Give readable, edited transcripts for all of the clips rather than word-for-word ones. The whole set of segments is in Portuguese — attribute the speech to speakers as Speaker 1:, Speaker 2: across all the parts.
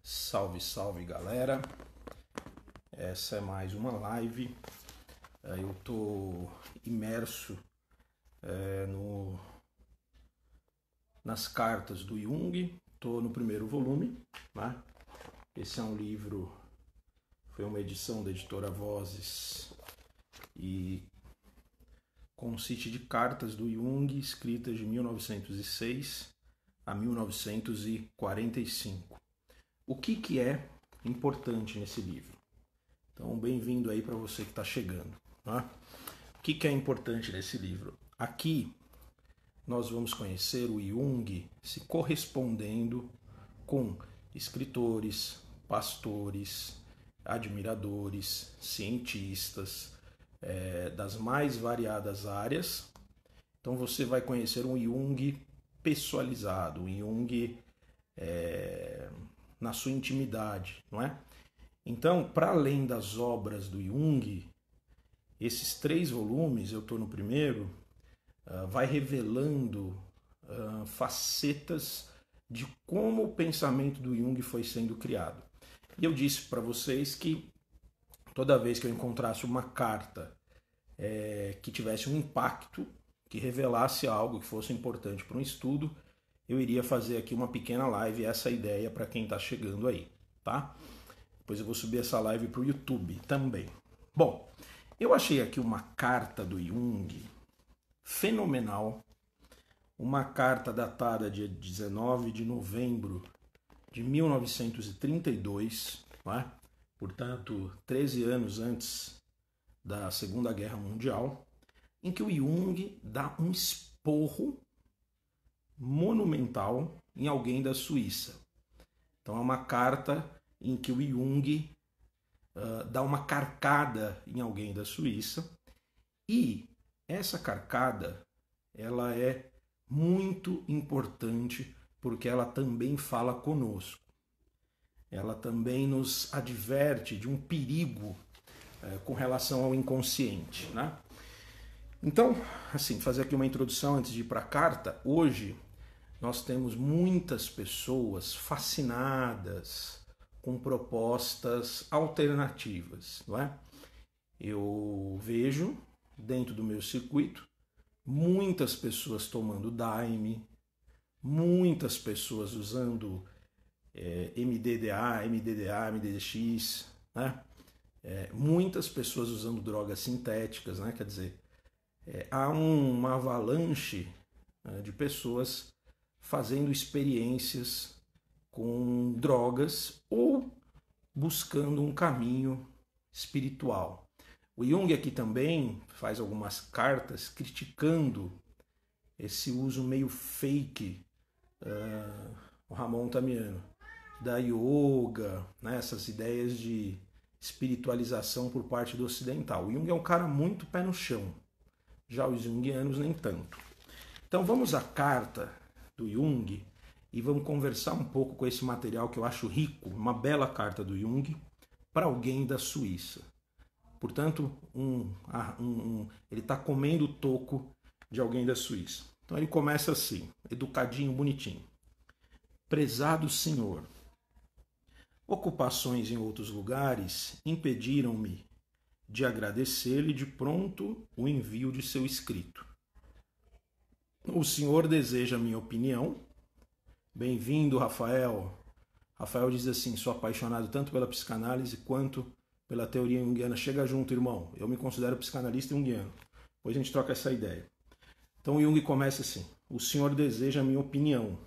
Speaker 1: Salve, salve galera, essa é mais uma live. Eu tô imerso nas cartas do Jung, tô no primeiro volume, né? Esse é um livro, foi uma edição da editora Vozes e consiste de cartas do Jung escritas de 1906 a 1945. O que é importante nesse livro? Então, bem-vindo aí para você que está chegando. Tá? O que é importante nesse livro? Aqui nós vamos conhecer o Jung se correspondendo com escritores, pastores, admiradores, cientistas das mais variadas áreas. Então você vai conhecer um Jung pessoalizado, um Jung na sua intimidade, não é? Então, para além das obras do Jung, esses 3 volumes, eu estou no primeiro, vai revelando facetas de como o pensamento do Jung foi sendo criado. E eu disse para vocês que toda vez que eu encontrasse uma carta que tivesse um impacto, que revelasse algo que fosse importante para um estudo, eu iria fazer aqui uma pequena live, essa ideia para quem está chegando aí, tá? Depois eu vou subir essa live para o YouTube também. Bom, eu achei aqui uma carta do Jung fenomenal, uma carta datada de 19 de novembro de 1932, né? Portanto, 13 anos antes da Segunda Guerra Mundial, em que o Jung dá um esporro monumental em alguém da Suíça. Então é uma carta em que o Jung dá uma carcada em alguém da Suíça, e essa carcada ela é muito importante porque ela também fala conosco. Ela também nos adverte de um perigo com relação ao inconsciente, né? Então, assim, fazer aqui uma introdução antes de ir para a carta. Hoje nós temos muitas pessoas fascinadas com propostas alternativas, não é? Eu vejo dentro do meu circuito muitas pessoas tomando Daime, muitas pessoas usando MDDA, MDDX, né? Muitas pessoas usando drogas sintéticas, né? Quer dizer, há uma avalanche de pessoas fazendo experiências com drogas ou buscando um caminho espiritual. O Jung aqui também faz algumas cartas criticando esse uso meio fake, o Ramon Tamiano, da yoga, né, essas ideias de espiritualização por parte do ocidental. O Jung é um cara muito pé no chão, já os junguianos nem tanto. Então vamos à carta do Jung e vamos conversar um pouco com esse material que eu acho rico, uma bela carta do Jung para alguém da Suíça. Portanto, ele está comendo o toco de alguém da Suíça. Então ele começa assim, educadinho, bonitinho. Prezado senhor, ocupações em outros lugares impediram-me de agradecer-lhe de pronto o envio de seu escrito. O senhor deseja minha opinião? Bem-vindo, Rafael. Rafael diz assim, sou apaixonado tanto pela psicanálise quanto pela teoria junguiana. Chega junto, irmão. Eu me considero psicanalista junguiano. Depois a gente troca essa ideia. Então o Jung começa assim, o senhor deseja minha opinião.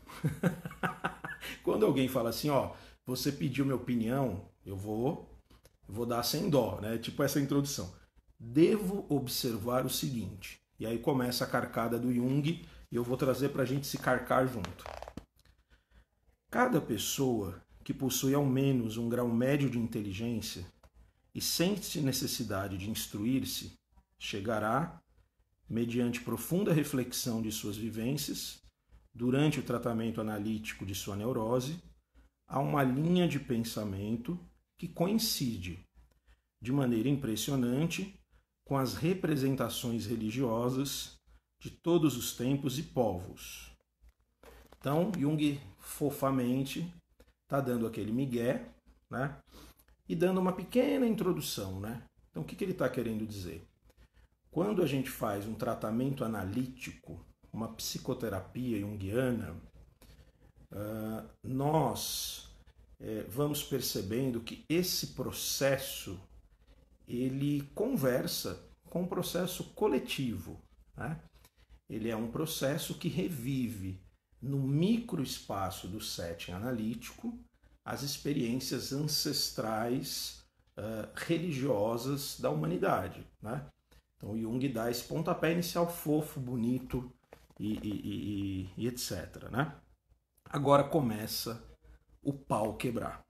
Speaker 1: Quando alguém fala assim, ó, você pediu minha opinião, eu vou dar sem dó, né? Tipo essa introdução. Devo observar o seguinte. E aí começa a carcada do Jung e eu vou trazer para a gente se carcar junto. Cada pessoa que possui ao menos um grau médio de inteligência e sente necessidade de instruir-se, chegará, mediante profunda reflexão de suas vivências, durante o tratamento analítico de sua neurose, a uma linha de pensamento que coincide, de maneira impressionante, com as representações religiosas de todos os tempos e povos. Então, Jung, fofamente, está dando aquele migué, né? E dando uma pequena introdução, né? Então, o que ele está querendo dizer? Quando a gente faz um tratamento analítico, uma psicoterapia junguiana, nós vamos percebendo que esse processo ele conversa com o processo coletivo, né? Ele é um processo que revive no microespaço do setting analítico as experiências ancestrais religiosas da humanidade, né? Então Jung dá esse pontapé inicial fofo, bonito e etc, né? Agora começa o pau quebrar.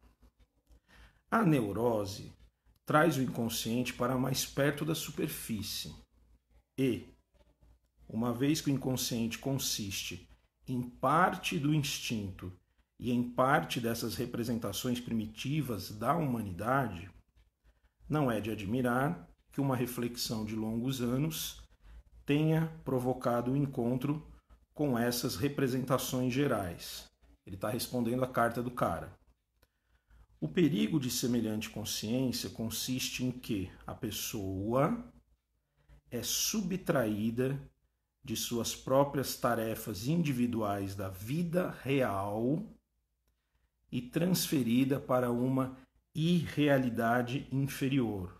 Speaker 1: A neurose traz o inconsciente para mais perto da superfície e, uma vez que o inconsciente consiste em parte do instinto e em parte dessas representações primitivas da humanidade, não é de admirar que uma reflexão de longos anos tenha provocado o encontro com essas representações gerais. Ele está respondendo a carta do cara. O perigo de semelhante consciência consiste em que a pessoa é subtraída de suas próprias tarefas individuais da vida real e transferida para uma irrealidade inferior,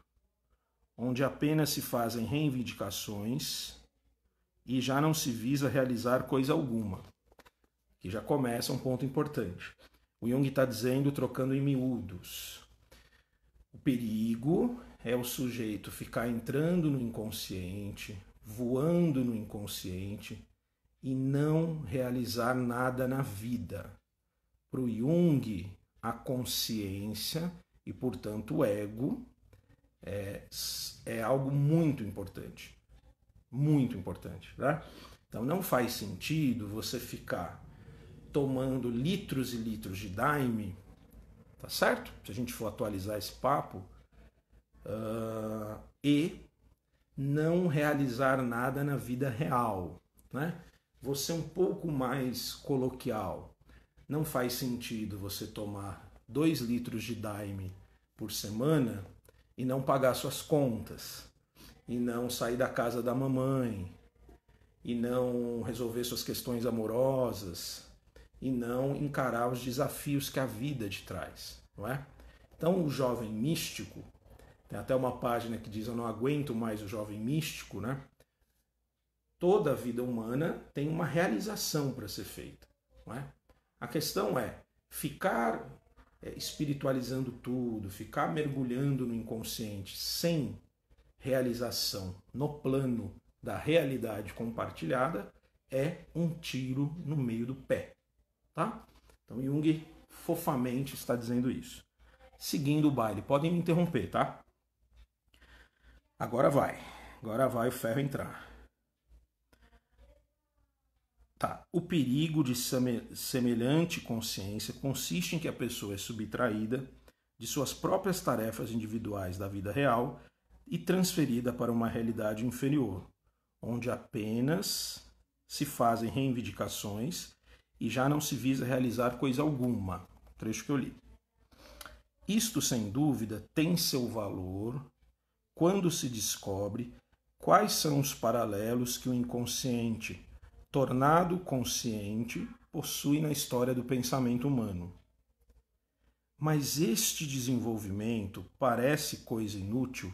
Speaker 1: onde apenas se fazem reivindicações e já não se visa realizar coisa alguma. Que já começa um ponto importante. O Jung está dizendo, trocando em miúdos, o perigo é o sujeito ficar entrando no inconsciente, voando no inconsciente e não realizar nada na vida. Para o Jung, a consciência e, portanto, o ego é algo muito importante. Muito importante, né? Então não faz sentido você ficar tomando litros e litros de daime, tá certo? Se a gente for atualizar esse papo, e não realizar nada na vida real, né? Você um pouco mais coloquial. Não faz sentido você tomar 2 litros de daime por semana e não pagar suas contas, e não sair da casa da mamãe, e não resolver suas questões amorosas, e não encarar os desafios que a vida te traz, não é? Então o jovem místico, tem até uma página que diz eu não aguento mais o jovem místico, né? Toda a vida humana tem uma realização para ser feita, não é? A questão é ficar espiritualizando tudo, ficar mergulhando no inconsciente sem realização no plano da realidade compartilhada é um tiro no meio do pé. Tá? Então Jung fofamente está dizendo isso. Seguindo o baile, podem me interromper, tá? Agora vai o ferro entrar. Tá. O perigo de semelhante consciência consiste em que a pessoa é subtraída de suas próprias tarefas individuais da vida real e transferida para uma realidade inferior, onde apenas se fazem reivindicações e já não se visa realizar coisa alguma. Trecho que eu li. Isto, sem dúvida, tem seu valor quando se descobre quais são os paralelos que o inconsciente, tornado consciente, possui na história do pensamento humano. Mas este desenvolvimento parece coisa inútil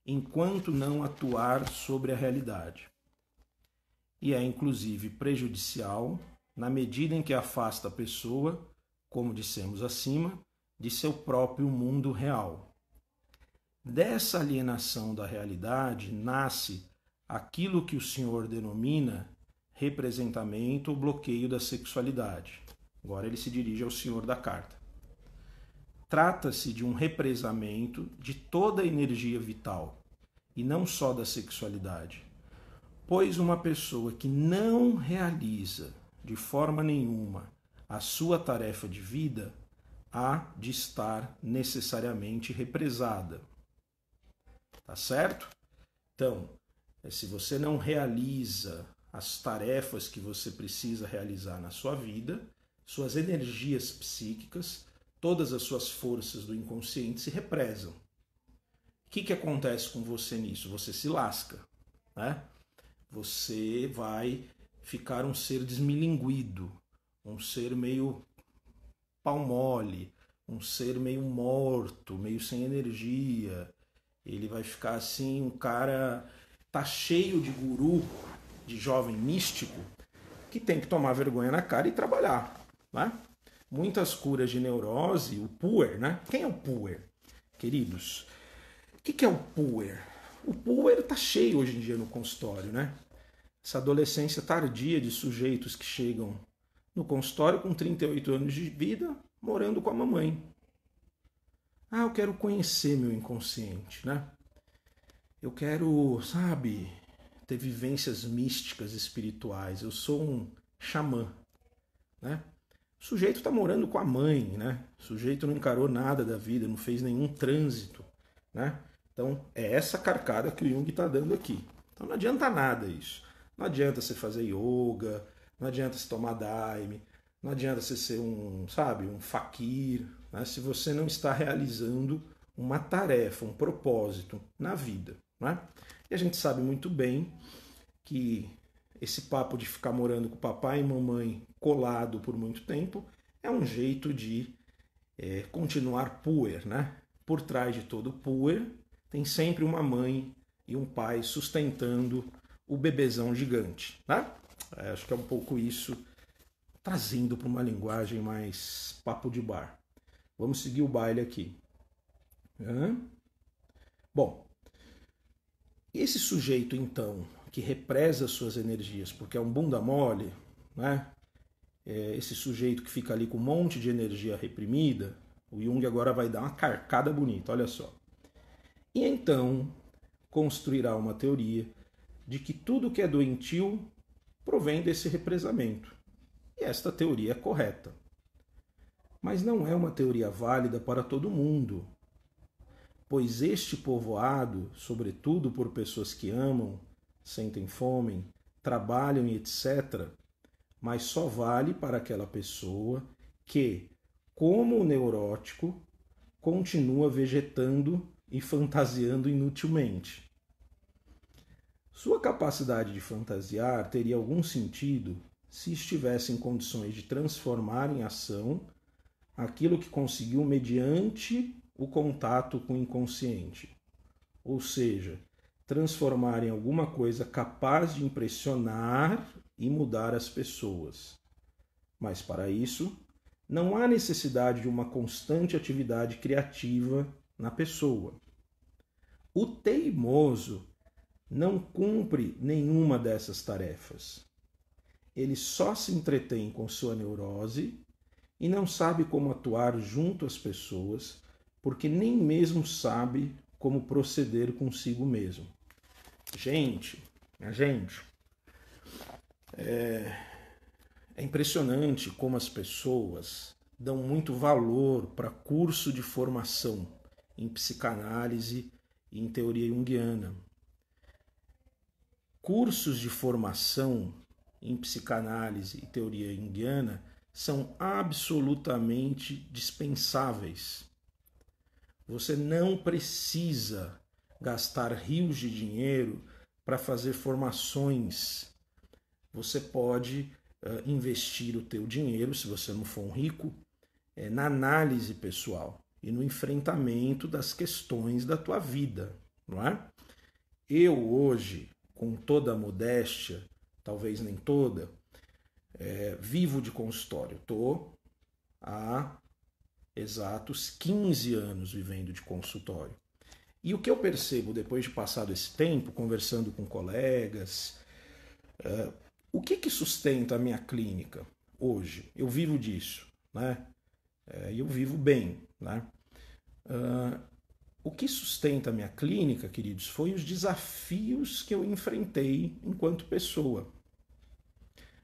Speaker 1: enquanto não atuar sobre a realidade. E é, inclusive, prejudicial na medida em que afasta a pessoa, como dissemos acima, de seu próprio mundo real. Dessa alienação da realidade nasce aquilo que o senhor denomina representamento ou bloqueio da sexualidade. Agora ele se dirige ao senhor da carta. Trata-se de um represamento de toda a energia vital, e não só da sexualidade, pois uma pessoa que não realiza de forma nenhuma a sua tarefa de vida há de estar necessariamente represada. Tá certo? Então, se você não realiza as tarefas que você precisa realizar na sua vida, suas energias psíquicas todas as suas forças do inconsciente se represam. O que acontece com você nisso? Você se lasca, né? Você vai ficar um ser desmilinguido, um ser meio pau mole, um ser meio morto, meio sem energia. Ele vai ficar assim, um cara tá cheio de guru, de jovem místico, que tem que tomar vergonha na cara e trabalhar, né? Muitas curas de neurose, o puer, né? Quem é o puer, queridos? O que é o puer? O puer está cheio hoje em dia no consultório, né? Essa adolescência tardia de sujeitos que chegam no consultório com 38 anos de vida, morando com a mamãe. Ah, eu quero conhecer meu inconsciente, né? Eu quero, sabe, ter vivências místicas, espirituais. Eu sou um xamã, né? O sujeito está morando com a mãe, né? O sujeito não encarou nada da vida, não fez nenhum trânsito, né? Então, é essa carcada que o Jung está dando aqui. Então, não adianta nada isso. Não adianta você fazer yoga, não adianta você tomar daime, não adianta você ser um, sabe, um fakir, né? Se você não está realizando uma tarefa, um propósito na vida, né? E a gente sabe muito bem que esse papo de ficar morando com papai e mamãe colado por muito tempo é um jeito de continuar puer, né? Por trás de todo puer tem sempre uma mãe e um pai sustentando o bebezão gigante, né? Acho que é um pouco isso, trazendo para uma linguagem mais papo de bar. Vamos seguir o baile aqui. Bom, esse sujeito então que represa suas energias porque é um bunda mole, né? Esse sujeito que fica ali com um monte de energia reprimida, o Jung agora vai dar uma carcada bonita, olha só. E então construirá uma teoria de que tudo que é doentio provém desse represamento. E esta teoria é correta. Mas não é uma teoria válida para todo mundo, pois este povoado, sobretudo por pessoas que amam, sentem fome, trabalham e etc., mas só vale para aquela pessoa que, como o neurótico, continua vegetando e fantasiando inutilmente. Sua capacidade de fantasiar teria algum sentido se estivesse em condições de transformar em ação aquilo que conseguiu mediante o contato com o inconsciente. Ou seja, transformar em alguma coisa capaz de impressionar e mudar as pessoas. Mas para isso, não há necessidade de uma constante atividade criativa na pessoa. O teimoso não cumpre nenhuma dessas tarefas. Ele só se entretém com sua neurose e não sabe como atuar junto às pessoas, porque nem mesmo sabe como proceder consigo mesmo. Gente, é impressionante como as pessoas dão muito valor para curso de formação em psicanálise e em teoria junguiana. Cursos de formação em psicanálise e teoria junguiana são absolutamente dispensáveis. Você não precisa gastar rios de dinheiro para fazer formações. Você pode investir o teu dinheiro, se você não for um rico, na análise pessoal e no enfrentamento das questões da tua vida, não é? Eu hoje, com toda a modéstia, talvez nem toda, vivo de consultório. Estou há exatos 15 anos vivendo de consultório. E o que eu percebo depois de passado esse tempo, conversando com colegas, o que sustenta a minha clínica hoje? Eu vivo disso, né? E eu vivo bem, né? O que sustenta a minha clínica, queridos, foi os desafios que eu enfrentei enquanto pessoa.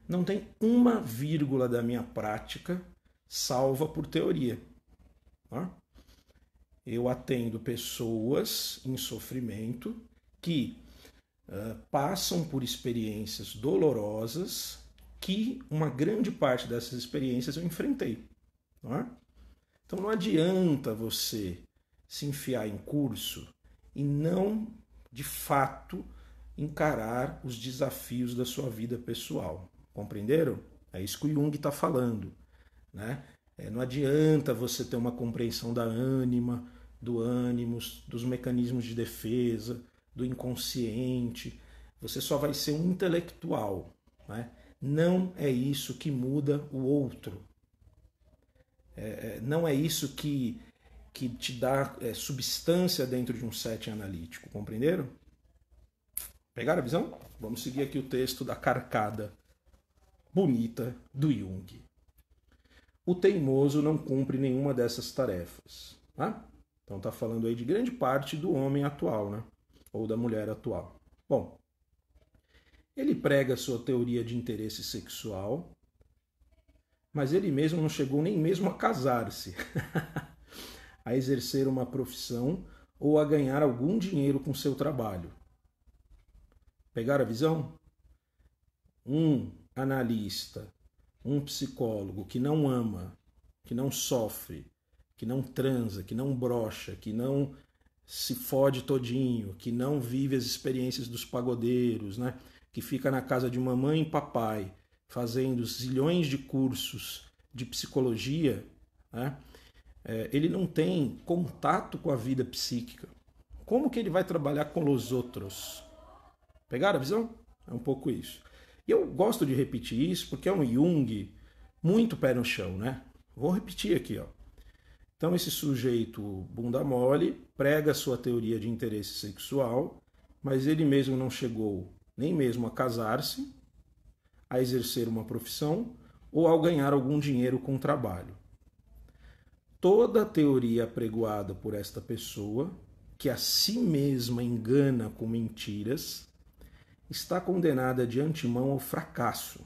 Speaker 1: Não tem uma vírgula da minha prática salva por teoria. Tá? Eu atendo pessoas em sofrimento que passam por experiências dolorosas que uma grande parte dessas experiências eu enfrentei. Tá? Então não adianta você se enfiar em curso e não, de fato, encarar os desafios da sua vida pessoal. Compreenderam? É isso que o Jung está falando, né? Não adianta você ter uma compreensão da ânima, do ânimos, dos mecanismos de defesa, do inconsciente. Você só vai ser um intelectual, né? Não é isso que muda o outro. Não é isso que te dá substância dentro de um setting analítico. Compreenderam? Pegaram a visão? Vamos seguir aqui o texto da carcada bonita do Jung. O teimoso não cumpre nenhuma dessas tarefas. Tá? Então está falando aí de grande parte do homem atual, né? Ou da mulher atual. Bom, ele prega sua teoria de interesse sexual, mas ele mesmo não chegou nem mesmo a casar-se, a exercer uma profissão ou a ganhar algum dinheiro com seu trabalho. Pegaram a visão? Um analista, um psicólogo que não ama, que não sofre, que não transa, que não brocha, que não se fode todinho, que não vive as experiências dos pagodeiros, né? Que fica na casa de mamãe e papai, fazendo zilhões de cursos de psicologia, né? Ele não tem contato com a vida psíquica. Como que ele vai trabalhar com os outros? Pegaram a visão? É um pouco isso. E eu gosto de repetir isso porque é um Jung muito pé no chão, né? Vou repetir aqui, ó. Então esse sujeito bunda mole prega sua teoria de interesse sexual, mas ele mesmo não chegou nem mesmo a casar-se, a exercer uma profissão ou ao ganhar algum dinheiro com o trabalho. Toda a teoria apregoada por esta pessoa, que a si mesma engana com mentiras, está condenada de antemão ao fracasso,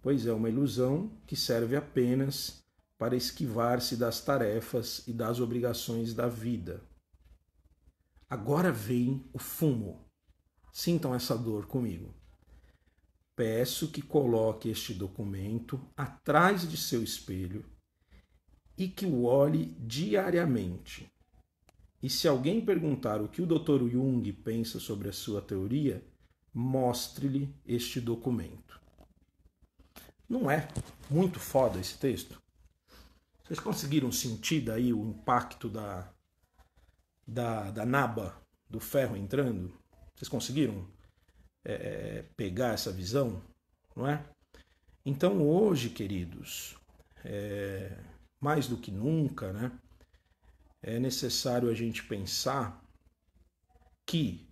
Speaker 1: pois é uma ilusão que serve apenas para esquivar-se das tarefas e das obrigações da vida. Agora vem o fumo. Sintam essa dor comigo. Peço que coloque este documento atrás de seu espelho e que o olhe diariamente. E se alguém perguntar o que o Dr. Jung pensa sobre a sua teoria, mostre-lhe este documento. Não é muito foda esse texto? Vocês conseguiram sentir daí o impacto da naba, do ferro entrando? Vocês conseguiram pegar essa visão? Não é? Então hoje, queridos, mais do que nunca, né, é necessário a gente pensar que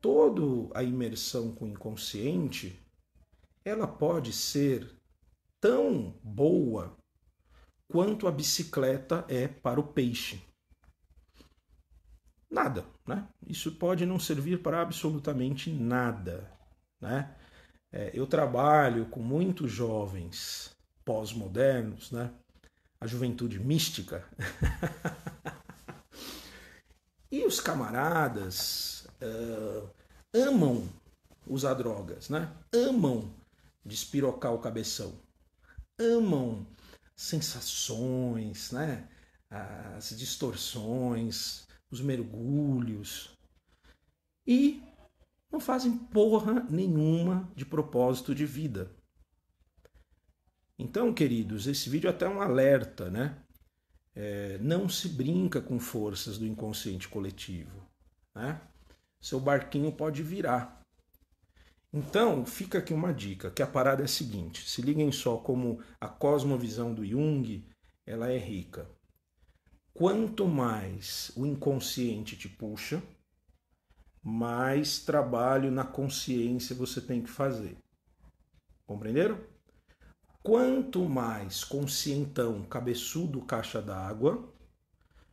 Speaker 1: toda a imersão com o inconsciente ela pode ser tão boa quanto a bicicleta é para o peixe. Nada, né? Isso pode não servir para absolutamente nada, né? Eu trabalho com muitos jovens pós-modernos, né? A juventude mística. E os camaradas amam usar drogas, né? Amam despirocar o cabeção. Amam sensações, né? As distorções, os mergulhos. E não fazem porra nenhuma de propósito de vida. Então, queridos, esse vídeo é até um alerta, né? Não se brinca com forças do inconsciente coletivo, né? Seu barquinho pode virar. Então, fica aqui uma dica, que a parada é a seguinte, se liguem só como a cosmovisão do Jung, ela é rica. Quanto mais o inconsciente te puxa, mais trabalho na consciência você tem que fazer. Compreenderam? Quanto mais conscientão, cabeçudo, caixa d'água,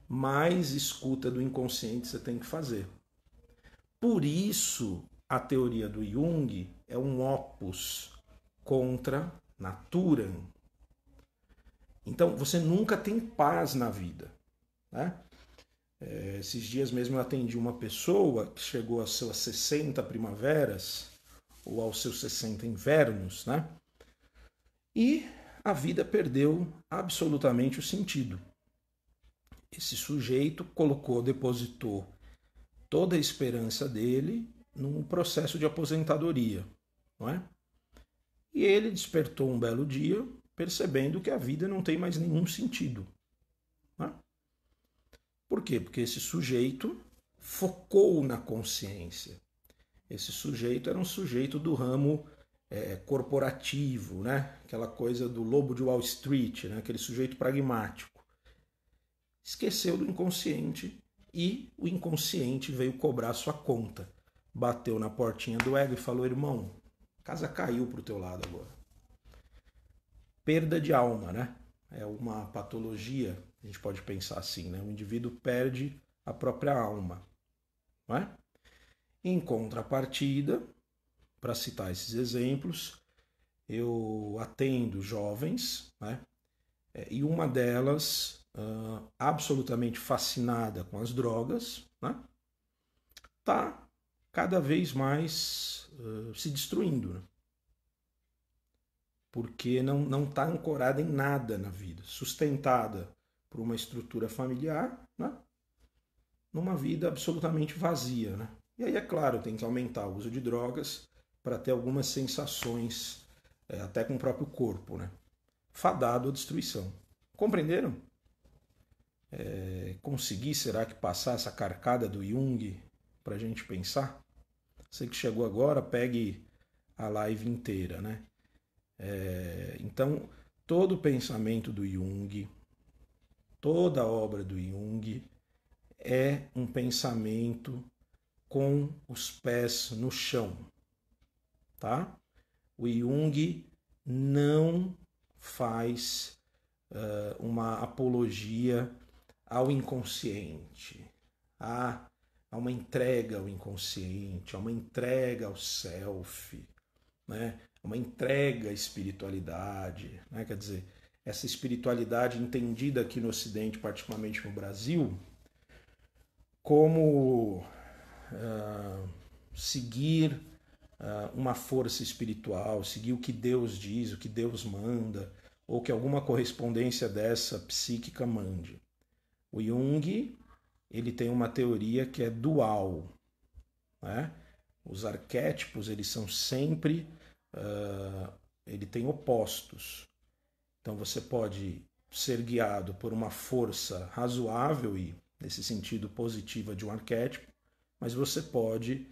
Speaker 1: mais escuta do inconsciente você tem que fazer. Por isso, a teoria do Jung é um opus contra naturam. Então, você nunca tem paz na vida, né? Esses dias mesmo eu atendi uma pessoa que chegou às suas 60 primaveras ou aos seus 60 invernos, né? E a vida perdeu absolutamente o sentido. Esse sujeito depositou toda a esperança dele num processo de aposentadoria, não é? E ele despertou um belo dia percebendo que a vida não tem mais nenhum sentido. Não é? Por quê? Porque esse sujeito focou na consciência. Esse sujeito era um sujeito do ramo corporativo, né? Aquela coisa do lobo de Wall Street, né? Aquele sujeito pragmático. Esqueceu do inconsciente e o inconsciente veio cobrar sua conta. Bateu na portinha do ego e falou: irmão, a casa caiu pro teu lado agora. Perda de alma, né? É uma patologia, a gente pode pensar assim, né? O indivíduo perde a própria alma, não é? Em contrapartida, para citar esses exemplos, eu atendo jovens, né? E uma delas, absolutamente fascinada com as drogas, né? Tá cada vez mais se destruindo, né? Porque não está ancorada em nada na vida, sustentada por uma estrutura familiar, né? Numa vida absolutamente vazia, né? E aí, é claro, tem que aumentar o uso de drogas para ter algumas sensações, até com o próprio corpo, né? Fadado à destruição. Compreenderam? Consegui, será que, passar essa carcada do Jung para a gente pensar? Você que chegou agora, pegue a live inteira, né? Então, todo o pensamento do Jung, toda a obra do Jung é um pensamento com os pés no chão, tá? O Jung não faz uma apologia ao inconsciente, a uma entrega ao inconsciente, a uma entrega ao self, né? Uma entrega à espiritualidade, né? Quer dizer, essa espiritualidade entendida aqui no Ocidente, particularmente no Brasil, como seguir uma força espiritual, seguir o que Deus diz, o que Deus manda, ou que alguma correspondência dessa psíquica mande. O Jung, ele tem uma teoria que é dual, né? Os arquétipos, eles são sempre, ele tem opostos. Então você pode ser guiado por uma força razoável e, nesse sentido, positiva de um arquétipo, mas você pode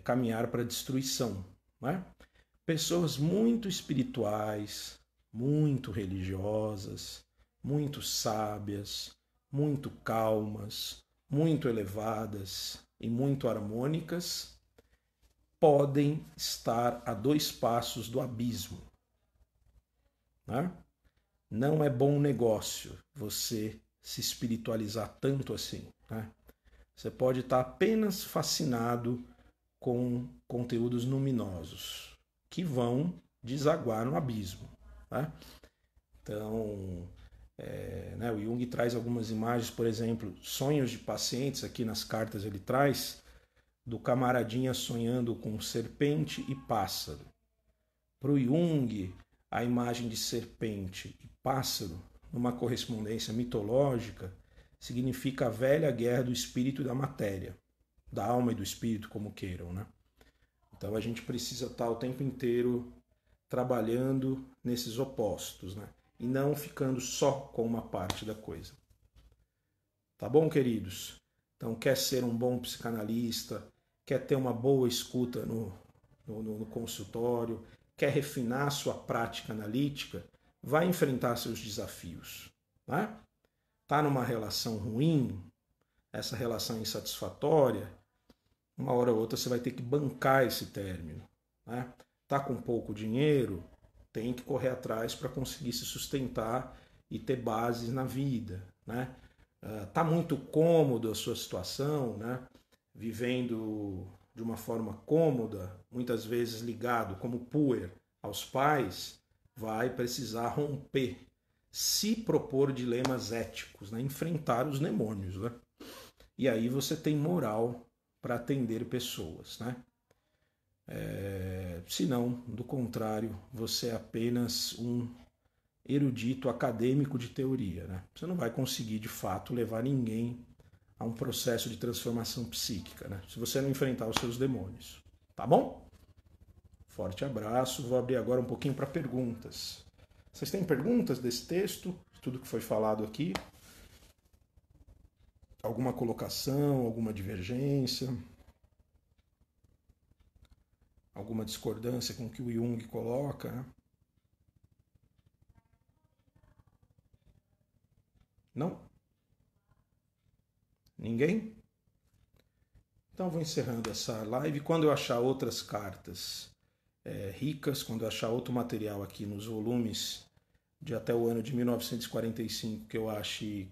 Speaker 1: caminhar para a destruição, né? Pessoas muito espirituais, muito religiosas, muito sábias, muito calmas, muito elevadas e muito harmônicas podem estar a 2 passos do abismo, né? Não é bom negócio você se espiritualizar tanto assim, né? Você pode estar apenas fascinado com conteúdos luminosos que vão desaguar no abismo, né? Então, né, o Jung traz algumas imagens, por exemplo, sonhos de pacientes, aqui nas cartas ele traz, do camaradinha sonhando com serpente e pássaro. Para o Jung, a imagem de serpente e pássaro, numa correspondência mitológica, significa a velha guerra do espírito e da matéria, da alma e do espírito, como queiram, né? Então a gente precisa estar o tempo inteiro trabalhando nesses opostos, né? E não ficando só com uma parte da coisa. Tá bom, queridos? Então, quer ser um bom psicanalista, quer ter uma boa escuta no consultório, quer refinar sua prática analítica, vai enfrentar seus desafios, né? Tá numa relação ruim, essa relação insatisfatória, uma hora ou outra você vai ter que bancar esse término, né? Tá com pouco dinheiro, tem que correr atrás para conseguir se sustentar e ter bases na vida, né? Tá muito cômodo a sua situação, né? Vivendo de uma forma cômoda, muitas vezes ligado como puer aos pais, vai precisar romper, se propor dilemas éticos, né? Enfrentar os demônios, né? E aí você tem moral para atender pessoas, né? Se não, do contrário, você é apenas um erudito acadêmico de teoria, né? Você não vai conseguir, de fato, levar ninguém a um processo de transformação psíquica, né? Se você não enfrentar os seus demônios. Tá bom? Forte abraço. Vou abrir agora um pouquinho para perguntas. Vocês têm perguntas desse texto? Tudo que foi falado aqui? Alguma colocação, alguma divergência? Alguma discordância com o que o Jung coloca, né? Não? Ninguém? Então vou encerrando essa live. Quando eu achar outras cartas ricas, quando eu achar outro material aqui nos volumes de até o ano de 1945 que eu ache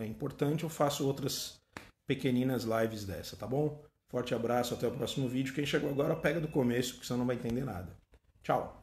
Speaker 1: importante, eu faço outras pequeninas lives dessa, tá bom? Forte abraço, até o próximo vídeo. Quem chegou agora, pega do começo, porque senão não vai entender nada. Tchau!